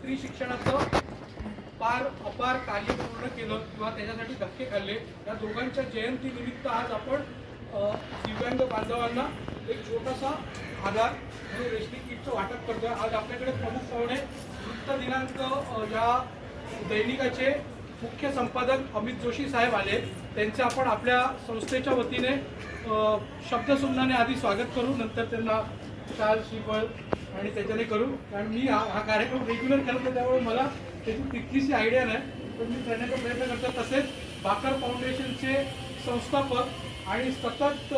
स्त्री शिक्षणाचं अपार कार्य पूर्ण केलं किंवा त्याच्यासाठी धक्के खाल्ले, या दोघांच्या जयंती निमित्त आज आपण दिव्यांग बांधवांना एक छोटासा आधार म्हणून रेशनिंग किटचं वाटप करतोय. आज आपल्याकडे प्रमुख पाहुणे वृत्त दिनांक या दैनिकाचे मुख्य संपादक अमित जोशी साहेब आले. त्यांचे आपण आपल्या संस्थेच्या वतीने शब्दसुमनाने आधी स्वागत करू, नंतर त्यांना शाल श्रीफळ आणि त्याच्याने करू. कारण मी हा कार्यक्रम रेग्युलर करतो त्यामुळे मला त्याची तितकीशी आयडिया नाही, पण मी करण्याचा प्रयत्न करतो. तसेच बाकर फाउंडेशनचे संस्थापक आणि सतत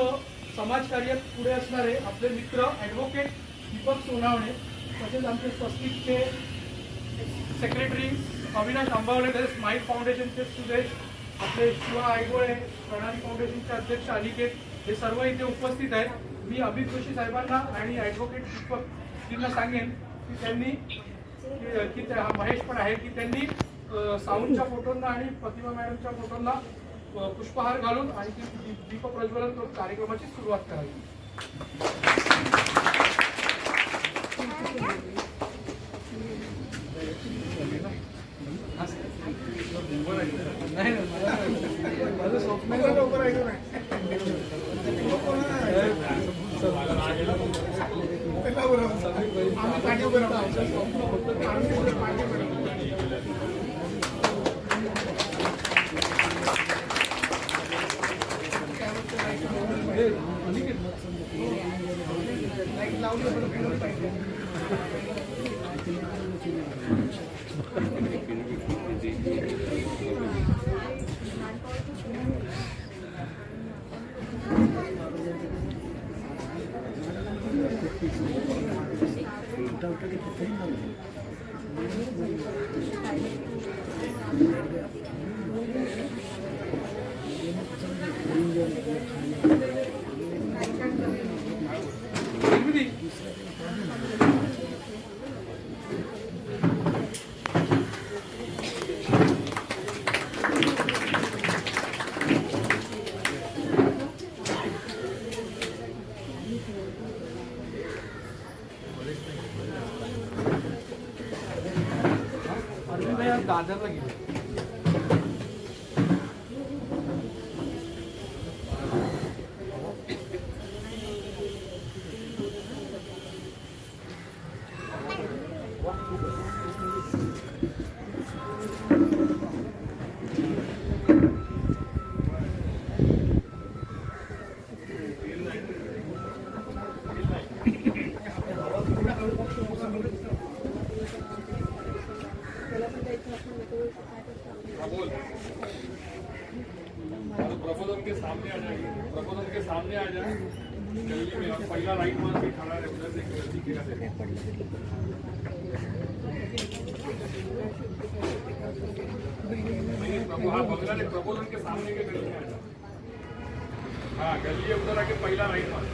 समाजकार्यात पुढे असणारे आपले मित्र ॲडव्होकेट दीपक सोनावणे, तसेच आमचे स्वस्तिकचे सेक्रेटरी अविनाश आंबावले, तसेच स्माईल फाउंडेशनचे सुदेश, आपले शिवा आयगोळे, प्रणाली फाउंडेशनचे अध्यक्ष अनिकेत, हे सर्व इथे उपस्थित आहेत. मी अमित जोशी साहेबांना आणि ॲडव्होकेट दीपकजींना सांगेन की त्यांनी महेश पण आहे की त्यांनी साऊंडच्या फोटोंना आणि प्रतिमा मॅडमच्या फोटोंना पुष्पहार घालून आणि दीप प्रज्वलन करून कार्यक्रमाची सुरुवात करावी. माझं स्वप्न दादरला गेले. प्रबोधन के सामने आ जाएंगे, प्रबोधन के सामने आ जाए. गली में पहला राइट मार्क भी खड़ा है, उधर से गलती किया है. हाँ, बंगला ने प्रबोधन के सामने के गली में आ जाए. हाँ, गली है उधर आके पहला राइट मार्क.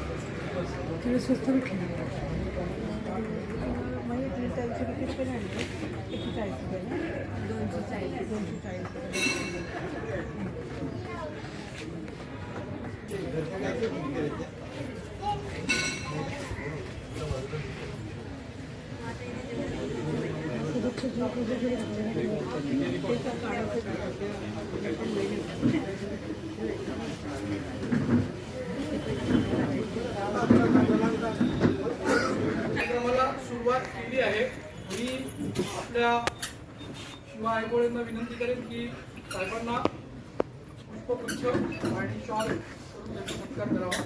सुरुवात केली आहे. मी आपल्या शिवा आयगोळेंना विनंती करेन की साहेबांना पुष्पगुच्छ आणि शॉल सत्कार करावा.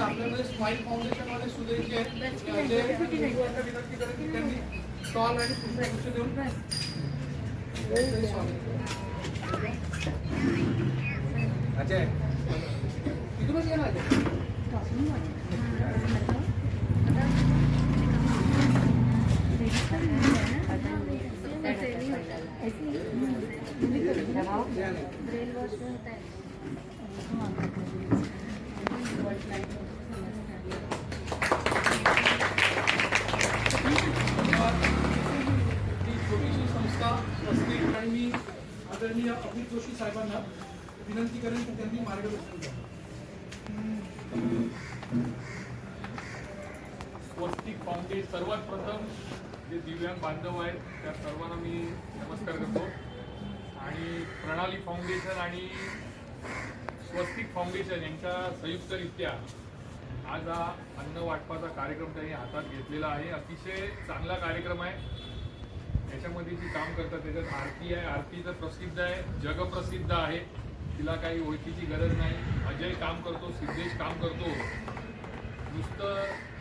आपल्यामध्ये स्माईल फाउंडेशन वाले सुदेश आहेत, सर्वांना विनंती करेन की त्यांनी स्टॉल आणि पुष्पगुच्छ देऊन अजय इथूनच ये ना छोटीशी संस्था असते आणि मी आदरणीय अमित जोशी साहेबांना विनंती करेन की त्यांनी मार्गदर्शन करावं. स्वस्तिक फाउंडेशन सर्वात प्रथम जे दिव्यांग बांधव आहेत त्या सर्वांना मी नमस्कार करतो आणि प्रणाली फाउंडेशन आणि स्वस्तिक फाउंडेशन यांच्या संयुक्तरित्या आज हा अन्न वाटपाचा कार्यक्रम त्यांनी हातात घेतलेला आहे. अतिशय चांगला कार्यक्रम आहे. याच्यामध्ये जी काम करतात त्याच्यात आरती आहे. आरती तर प्रसिद्ध आहे, जगप्रसिद्ध आहे, तिला काही ओळखीची गरज नाही. अजय काम करतो, सिद्धेश काम करतो. नुसतं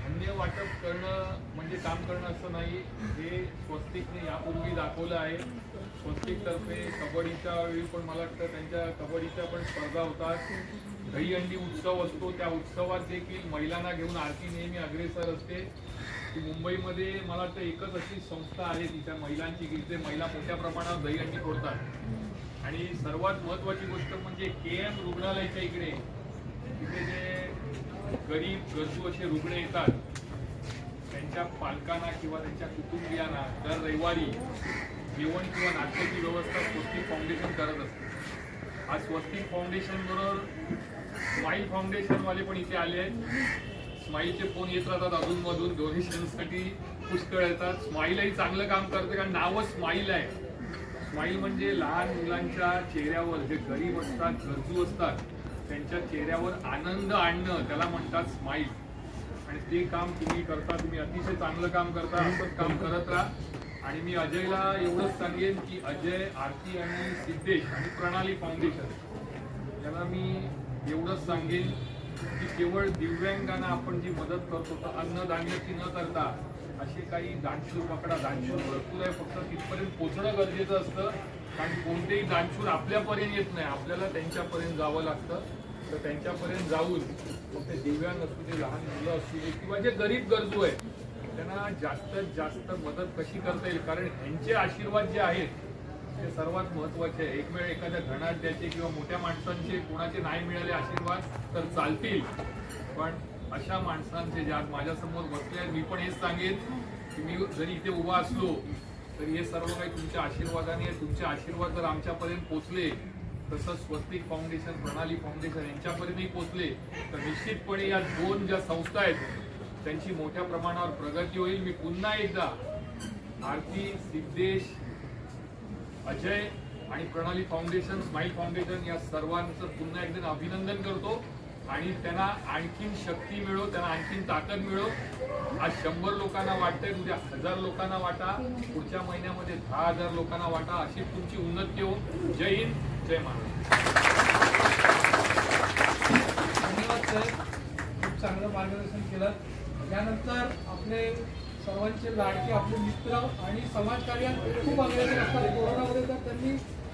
धान्य वाटप करणं म्हणजे काम करणं असं नाही. हे स्वस्तिकने यापूर्वी दाखवलं आहे. स्वस्तिकतर्फे कबड्डीच्या वेळी पण मला वाटतं त्यांच्या कबड्डीच्या पण स्पर्धा होतात. दहीहंडी उत्सव असतो, त्या उत्सवात देखील महिलांना घेऊन आरती नेहमी अग्रेसर असते. की मुंबईमध्ये मला वाटतं एकच अशी संस्था आहे तिच्या महिलांची की जिथे महिला मोठ्या प्रमाणात दहीहंडी फोडतात. आणि सर्वात महत्त्वाची गोष्ट म्हणजे KM रुग्णालयाच्या इकडे तिथे जे गरीब गरजू असे रुग्ण येतात त्यांच्या पालकांना किंवा त्यांच्या कुटुंबियांना दर रविवारी जेवण किंवा नाश्त्याची व्यवस्था स्वस्तिक फाउंडेशन करत असते. आज स्वस्तिक फाउंडेशन बरोबर स्माईल फाउंडेशनवाले पण इथे आले आहेत. स्माईलचे फोन येत राहतात अधूनमधून, डोनेशनसाठी पुष्कळ येतात. स्माईलही चांगलं काम करते कारण नावच स्माईल आहे. स्माईल म्हणजे लहान मुलांच्या चेहऱ्यावर जे गरीब असतात, गरजू असतात, त्यांच्या चेहऱ्यावर आनंद आणणं त्याला म्हणतात स्माईल. आणि ते काम तुम्ही करता, तुम्ही अतिशय चांगलं काम करता. असंच काम करत राहा. आणि मी अजयला एवढंच सांगेन की अजय, आरती आणि सिद्धेश आणि प्रणाली फाउंडेशन याला मी एवढंच सांगेन की केवळ दिव्यांगांना आपण जी मदत करतो तर अन्नधान्याची न करता असे काही दानशूर पकडा. दानशूर भरपूर आहे, फक्त तिथपर्यंत पोचणं गरजेचं असतं. कारण कोणतेही दानशूर आपल्यापर्यंत येत नाही, आपल्याला त्यांच्यापर्यंत जावं लागतं. तर त्यांच्यापर्यंत जाऊन मग ते दिव्यांग असू दे, लहान मुलं असू दे किंवा जे गरीब गरजू आहेत त्यांना जास्तीत जास्त मदत कशी करता येईल. कारण ह्यांचे आशीर्वाद जे आहेत ते सर्वात महत्त्वाचे आहे. एक वेळ एखाद्या धनाढ्याचे किंवा मोठ्या माणसांचे कोणाचे नाही मिळाले आशीर्वाद तर चालतील, पण अशा माणसांचे जे आज माझ्यासमोर बसले आहेत, मी पण हेच सांगेन की मी जरी इथे उभा असलो तरी हे सर्व काही तुमच्या आशीर्वादाने आहे. तुमचे आशीर्वाद जर आमच्यापर्यंत पोचले, तसंच स्वस्तिक फाउंडेशन, प्रणाली फाउंडेशन यांच्यापर्यंतही पोचले तर निश्चितपणे या दोन ज्या संस्था आहेत त्यांची मोठ्या प्रमाणावर प्रगती होईल. मी पुन्हा एकदा आरती, सिद्धेश, अजय आणि प्रणाली फाउंडेशन, स्माईल फाउंडेशन या सर्वांचं पुन्हा एकदा अभिनंदन करतो. आणि त्यांना आणखीन शक्ती मिळो, त्यांना आणखीन ताकद मिळो. आज 100 लोकांना वाटतंय, उद्या 1000 लोकांना वाटा, पुढच्या महिन्यामध्ये 10,000 लोकांना वाटा. अशी तुमची उन्नती हो. जय हिंद, जय महाराष्ट्र. धन्यवाद सर, खूप चांगलं मार्गदर्शन केलं. यानंतर आपले सर्वांचे लाडके आपले मित्र आणि समाजकार्यात खूप अग्रेसर असतात. कोरोनामध्ये तर त्यांनी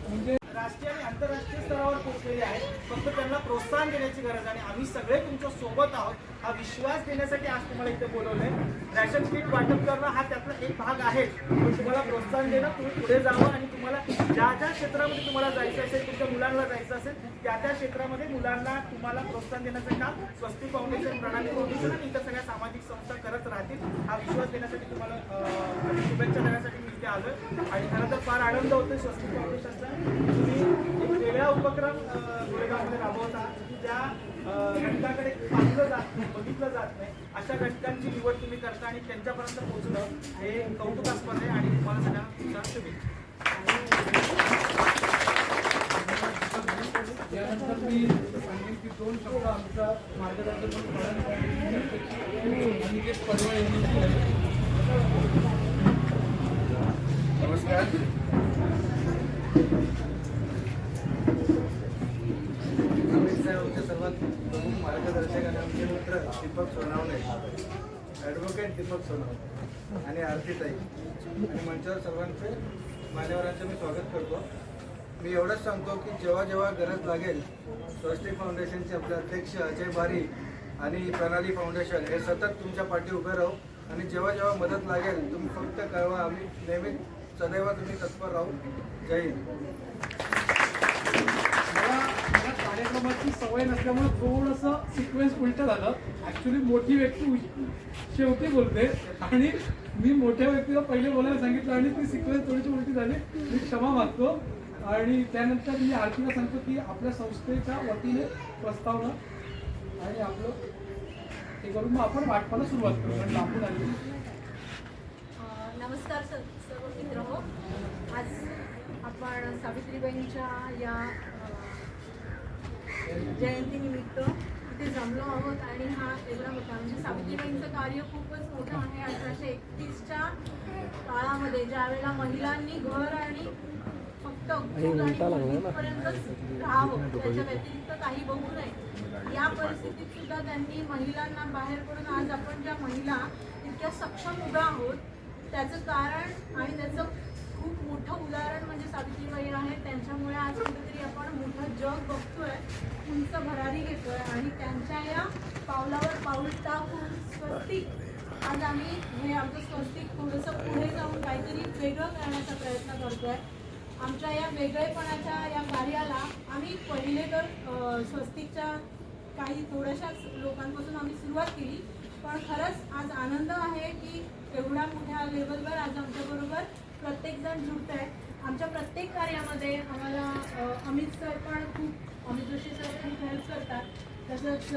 म्हणजे राष्ट्रीय आणि आंतरराष्ट्रीय स्तरावर पोहोचलेले आहेत. फक्त त्यांना प्रोत्साहन देण्याची गरज आणि आम्ही सगळे तुमच्या सोबत आहोत हा विश्वास देण्यासाठी आज तुम्हाला इथे बोलवलंय. रॅशन किट वाटप करणं हा त्यातला एक भाग आहे. तुम्हाला प्रोत्साहन देणं, तुम्ही पुढे जावं आणि तुम्हाला ज्या ज्या क्षेत्रामध्ये तुम्हाला जायचं असेल, तुमच्या मुलांना जायचं असेल त्या त्या क्षेत्रामध्ये मुलांना तुम्हाला प्रोत्साहन देण्याचं काम स्वस्तिक फाउंडेशन, प्रणाली फाउंडेशन आणि इतर सगळ्या सामाजिक संस्था करत राहतील. हा विश्वास देण्यासाठी तुम्हाला शुभेच्छा देण्यासाठी मी इथे आलोय. आणि खरं तर फार आनंद होतोय स्वस्तिक फाउंडेशनचा. तुम्ही एक वेगळा उपक्रम गोरेगावमध्ये राबवत आहात की त्या घटकाकडे पाहिलं जात नाही, बघितलं जात नाही. अशा घटकांची निवड तुम्ही करता आणि त्यांच्यापर्यंत पोहोचणं हे कौतुकास्पद आहे आणि तुम्हाला सगळ्यांना शुभेच्छा. यानंतर मी सांगेन की 2 शब्द आमचा मार्गदर्शन अनिकेत पडवळ यांनी केलं. नमस्कार. आमच्या सर्वात प्रमुख मार्गदर्शक आणि आमचे मित्र दीपक सोनावणे ॲडव्होकेट दीपक सोनवणे आणि आरतीताई आणि मंचावर सर्वांचे मान्यवरांचे मी स्वागत करतो. मी एवढंच सांगतो की जेव्हा जेव्हा गरज लागेल स्वस्तिक फाउंडेशनचे आपले अध्यक्ष अजय बारी आणि प्रणाली फाउंडेशन हे सतत तुमच्या पाठी उभे राहू आणि जेव्हा जेव्हा मदत लागेल तुम्ही फक्त कळवा. आम्ही नेहमी सदैव तुम्ही तत्पर राहू. जय हिंद. मला या कार्यक्रमाची सवय नसल्यामुळे थोडंसं सिक्वेन्स उलटं झालं. ॲक्च्युली मोठी व्यक्ती शेवटी बोलते आणि मी मोठ्या व्यक्तीला पहिले बोलायला सांगितलं आणि ती सिक्वेन्स थोडीशी उलटी झाली. मी क्षमा मागतो. आणि त्यानंतर मी आरतीला सांगतो की आपल्या संस्थेच्या वतीने प्रस्तावना आणि आपलं हे करून मग आपण वाटपाला सुरुवात करू आणि लांबून आली. नमस्कार सर्व मित्रहो. आज आपण सावित्रीबाईंच्या या जयंतीनिमित्त इथे जमलो आहोत आणि हा एवढा मोठा म्हणजे सावित्रीबाईंचं कार्य खूपच मोठं आहे. 1831च्या काळामध्ये ज्या वेळेला महिलांनी घर आणि फक्त पर्यंतच राहावं, त्याच्या व्यतिरिक्त काही बघू नये, या परिस्थितीत सुद्धा त्यांनी महिलांना बाहेर पडून आज आपण ज्या महिला इतक्या सक्षम उभ्या आहोत त्याचं कारण आणि त्याचं खूप मोठं उदाहरण म्हणजे सावित्रीबाई आहे. त्यांच्यामुळे आज कुठेतरी आपण मोठं जग बघतोय, उंच भरारी घेतोय आणि त्यांच्या या पावलावर पाऊल टाकून स्वस्तिक आज आम्ही हे आमचं स्वस्तिक थोडंसं पुढे जाऊन काहीतरी वेगळं करण्याचा प्रयत्न करतोय. आमच्या या वेगळेपणाच्या या कार्याला आम्ही पहिले तर स्वस्तिकच्या काही थोड्याशाच लोकांपासून आम्ही सुरुवात केली, पण खरंच आज आनंद आहे की एवढ्या मोठ्या लेवलवर आज आमच्याबरोबर प्रत्येकजण जुळत आहे. आमच्या प्रत्येक कार्यामध्ये आम्हाला अमित सर पण खूप, अमित जोशी सर खूप हेल्प करतात. तसंच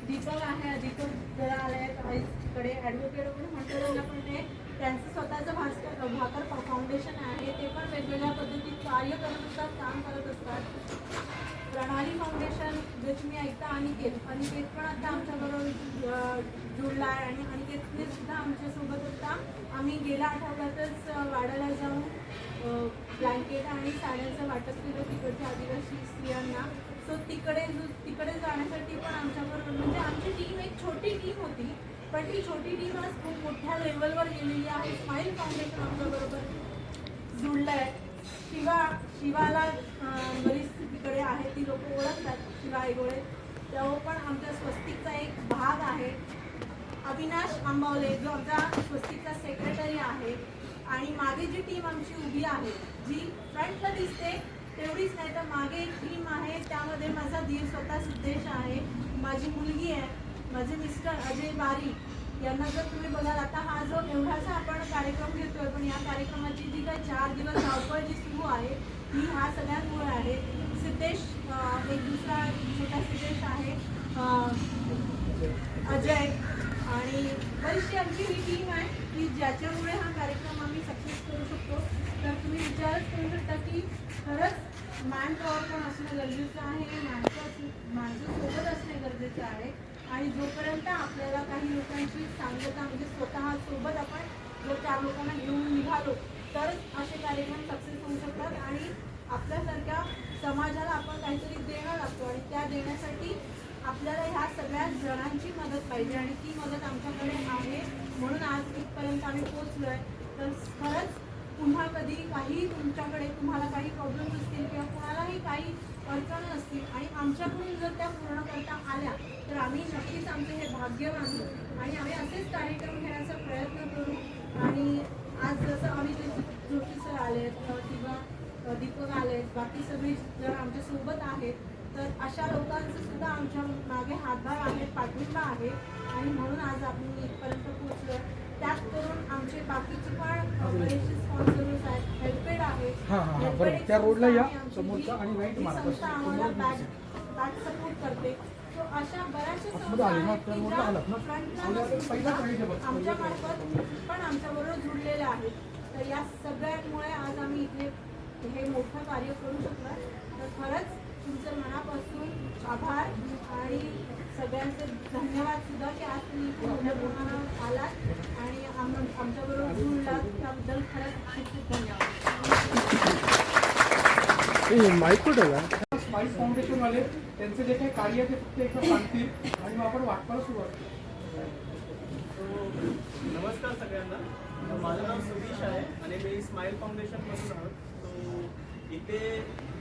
दीपक आहे, दीपक जरा आले आहेत आईकडे ॲडव्होकेट म्हणून म्हणतो त्यांना, पण ते त्यांचं स्वतःचं भाकर फाउंडेशन आहे, ते पण वेगवेगळ्या पद्धतीत कार्य करत असतात, काम करत असतात. प्रणाली फाउंडेशन जे तुम्ही ऐकता अनिकेत पण आता आमच्याबरोबर जुळला आहे आणि अनिकेतने सुद्धा आमच्यासोबत होता. आम्ही गेल्या आठवड्यातच वाड्याला जाऊन ब्लँकेट आणि साड्यांचं वाटप केलं तिकडच्या आदिवासी स्त्रियांना. सो तिकडे जाण्यासाठी पण आमच्याबरोबर म्हणजे आमची टीम एक छोटी टीम होती, पण ती छोटी टीम आज खूप मोठ्या लेवलवर गेलेली आहे. स्माईल फाउंडेशन आमच्याबरोबर जुळलं आहे. शिवाला बरीच तिकडे आहे, ती लोक ओळखतात, शिवा आयगोळे, तो पण आमच्या स्वस्तिकचा एक भाग आहे. अविनाश आंबावले जो आमचा स्वस्तिकचा सेक्रेटरी आहे. आणि मागे जी टीम आमची उभी आहे, जी फ्रंटला दिसते तेवढीच नाही तर मागे एक टीम आहे, त्यामध्ये माझा धीर स्वतः सिद्धेश आहे, माझी मुलगी आहे, माझे मिस्टर अजय बारी यांना जर तुम्ही बघाल, आता हा जो एवढासा आपण कार्यक्रम घेतोय, पण या कार्यक्रमाची जी काही 4 दिवस धावपळ जी सुरू आहे ही ह्या सगळ्यांमुळे आहे. सिद्धेश एक दुसरा छोटा सिद्धेश आहे, अजय आणि बरीचशी आमची ही टीम आहे की ज्याच्यामुळे हा कार्यक्रम आम्ही सक्सेस करू शकतो. तर तुम्ही विचारच करू शकता की खरंच मॅन पॉवर पण असणं गरजेचं आहे, माणसं सोबत असणे गरजेचं आहे. आणि जोपर्यंत आपल्याला काही लोकांची सांगता म्हणजे स्वतः सोबत आपण जर 4 लोकांना घेऊन निघालो तरच असे कार्यक्रम सक्सेस होऊ शकतात आणि आपल्यासारख्या समाजाला आपण काहीतरी देणं लागतो आणि त्या देण्यासाठी आपल्याला ह्या सगळ्या जणांची मदत पाहिजे आणि ती मदत आमच्याकडे आहे, म्हणून आज इथपर्यंत आम्ही पोचलो आहे. तर खरंच पुन्हा कधी काही तुमच्याकडे तुम्हाला काही प्रॉब्लेम्स असतील किंवा कोणालाही काही अडचणी असतील आणि आमच्याकडून जर त्या पूर्ण करता आल्या तर आम्ही नक्कीच आमचे हे भाग्य मानू आणि आम्ही असेच कार्यक्रम घेण्याचा प्रयत्न करू. आणि आज जसं आम्ही जोशी सर आलेत किंवा दीपक आलेत, बाकी सगळी जर आमच्यासोबत आहेत, तर अशा लोकांचं सुद्धा आमच्या मागे हातभार आहे, पाठिंबा आहे आणि म्हणून आज आपण इथपर्यंत पोहोचलो. त्यात करून आमचे बाकीचे पण बरेचसे स्पॉन्सर्स आहेत, हेल्पेड आहे, त्या रोडला या समोरचा आणि राईट मार्ग संस्था आम्हाला बॅक सपोर्ट करते. सो अशा बऱ्याचशा संस्था आहेत की ज्या फ्रंटला आमच्या मार्फत पण आमच्याबरोबर जुळलेल्या आहेत. तर या सगळ्यांमुळे आज आम्ही इथे हे मोठं कार्य करू शकतो. तर खरंच तुमचं मनापासून आभार आणि सगळ्यांचे धन्यवाद सुद्धा की आज तुम्ही इथे मोठ्या प्रमाणात आलात आणि आमच्याबरोबर जुळलात, त्याबद्दल खरंच खूप खूप धन्यवाद. स्माईल फाउंडेशन वाले त्यांचे जे काही कार्य आहे ते फक्त एकदा सांगतील आणि मग आपण वाटपाला सुरुवात करू. नमस्कार सगळ्यांना. माझं नाव सुधीश आहे आणि मी स्माईल फाउंडेशनमधून आहोत. तो इथे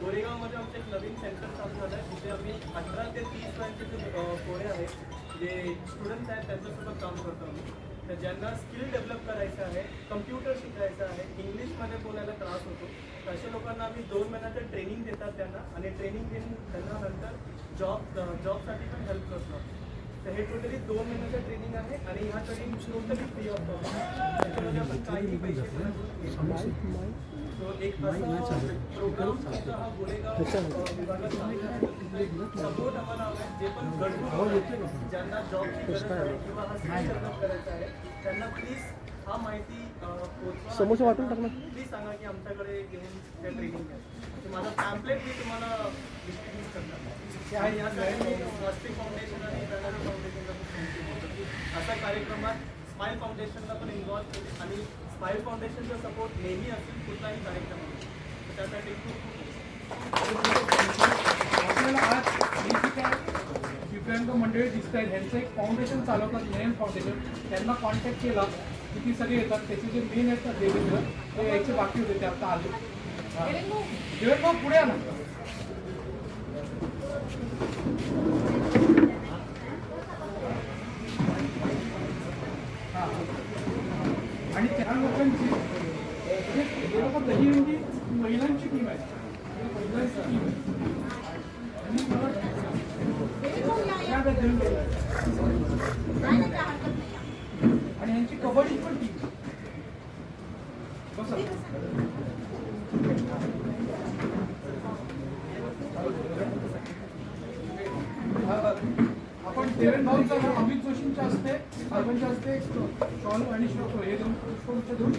गोरेगावमध्ये आमचं एक नवीन सेंटर चालू झालं आहे. तिथे आम्ही 18 ते 30 पर्यंतचे पोरे आहेत जे स्टुडंट्स आहेत त्यांच्यासोबत काम करतो आम्ही. तर ज्यांना स्किल डेव्हलप करायचं आहे, कम्प्युटर शिकायचं आहे, इंग्लिशमध्ये बोलायला त्रास होतो, तर अशा लोकांना आम्ही 2 महिन्याचं ट्रेनिंग देतात त्यांना आणि ट्रेनिंग देऊन त्यांना नंतर जॉबसाठी पण हेल्प करतो. तर हे टोटली 2 महिन्याचं ट्रेनिंग आहे आणि ह्या training totally free of cost. त्याच्यामध्ये आपण काही पैसे एक असा प्रोग्राम हा गोरेगाव विभागात सपोर्ट आम्हाला हवा आहे. जे पण गरजू ज्यांना जॉबची गरज आहे किंवा हा स्किल डेव्हलप करायचा आहे त्यांना प्लीज हा माहिती पोहोचवा. प्लीज सांगा की आमच्याकडे घेऊन त्या ट्रेनिंग आहे. माझा पॅम्पलेट मी तुम्हाला डिस्ट्रीब्यूट करणार आणि यासाठी स्वस्तिक फाउंडेशन आणि प्रणाली फाउंडेशनला खूप थँक्यू बोलतो की अशा कार्यक्रमात स्माईल फाउंडेशनला पण इन्व्हॉल्व केले आणि स्माईल फाउंडेशनचा सपोर्ट नेहमी असेल कुठलाही कार्यक्रम असेल. तर त्यासाठी आपल्याला आज ही जी काय दिव्यांग मंडळी दिसत आहेत ह्यांचं एक फाउंडेशन चालवतात, नयन फाउंडेशन. त्यांना कॉन्टॅक्ट केला की ती सगळे येतात. त्याचे जे मेन आहेत ना देवेंद्र, ते यायचे बाकी होते, ते आता आले. देवेंद्र पुढे आला. आणि त्या लोकांची हे लोक दहीहंडी महिलांची टीम आहे. महिलांची टीम आहे आणि मला आणि यांची कबड्डी पण टीम. बसा आपण देवेंद्र भाऊंचा अमित जोशींच्या हस्ते साहेबांच्या हस्ते शॉल आणि श्लोक हे दोन पुष्पगुच्छ देऊन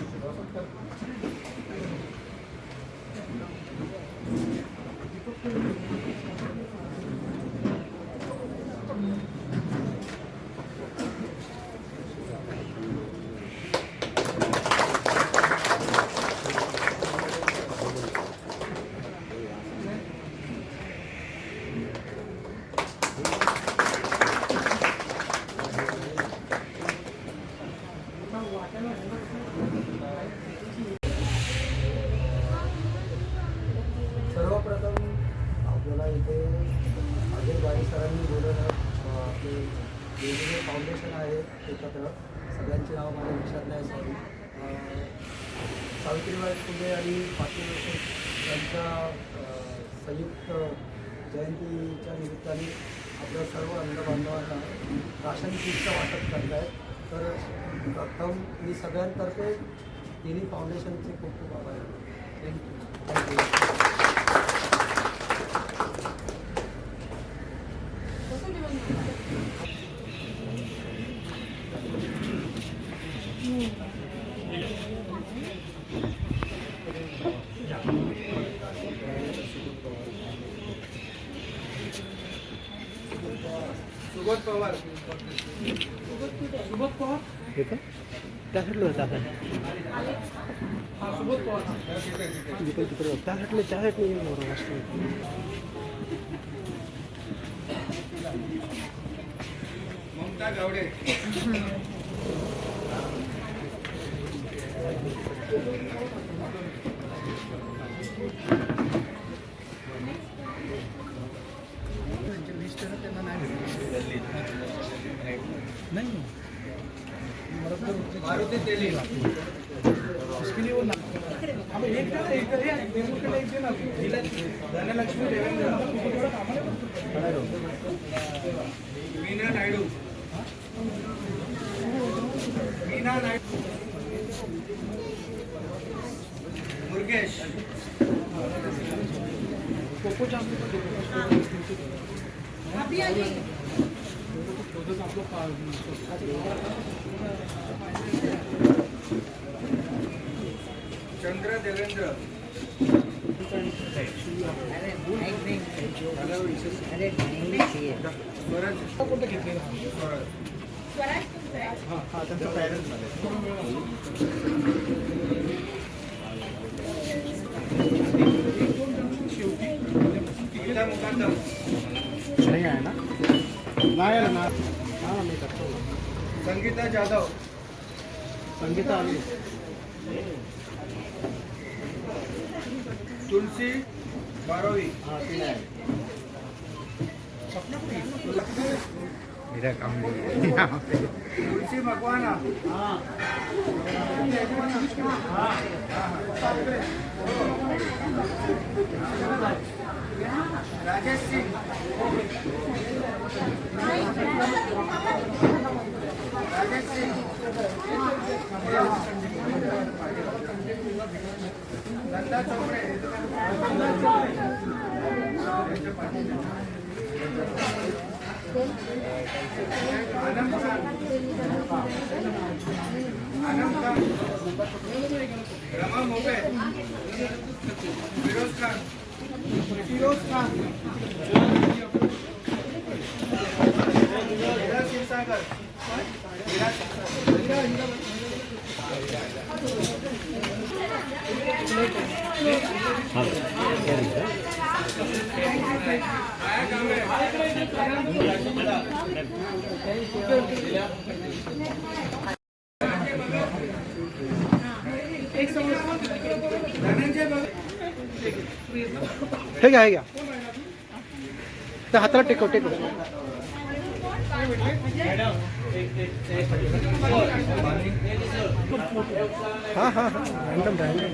सर्वप्रथम आपल्याला इथे अजय बाई सरांनी बोलवलं. आपले वेगवेगळे फाउंडेशन आहे एकत्र, सगळ्यांची नाव मला लक्षात नाही सॉरी. सावित्रीबाई फुले आणि पाटील यांच्या संयुक्त जयंतीच्या निमित्ताने आपल्या सर्व अंधबांधवांना राशन किटचं वाटप करत आहेत. तर प्रथम मी सगळ्यांतर्फे तिन्ही फाउंडेशनचे खूप खूप आभार आहे. थँक्यू. सुबोध पवार. सुबोध पवार त्यासाठीलं हा सुबोध पवार त्यासाठी ममता गावडे. नाही मारुती तेली. इसके लिए वो ना अब एक देवमुखला एक दे ना धनलक्ष्मी देवेंद्र. मीना नायडू. मीना नायडू. मुर्गेश. कोको चांगली अभी आइए. चंद्र देवेंद्र. कोणतं घेतलेलं स्वराज तुमचं आहे. हां त्यांचा पॅरेंट्स शेवटी तिकीटा मुकादम. नाही आहे ना नाही आहे ना हां मी करतो. संगीता जाधव, संगीता आली. तुलसी बारोवी, हा ती नाही. तुलसी मकवाना, राजेश सिंग, राजेश सिंग, नंदा चौबे, आनंद खान, आनंद खान, रमा मोबे, फिरोज खान, फिरोज खान, हीरा क्षीरसागर, हीरा धनंजय बघ, हे घ्या हे घ्या. त्या हाताला टेकव टेकव. हा हा हा रॅन्डम रॅन्डम.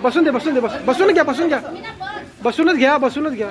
बसून दे बसून दे बसून घ्या बसून घ्या बसूनच घ्या बसूनच घ्या.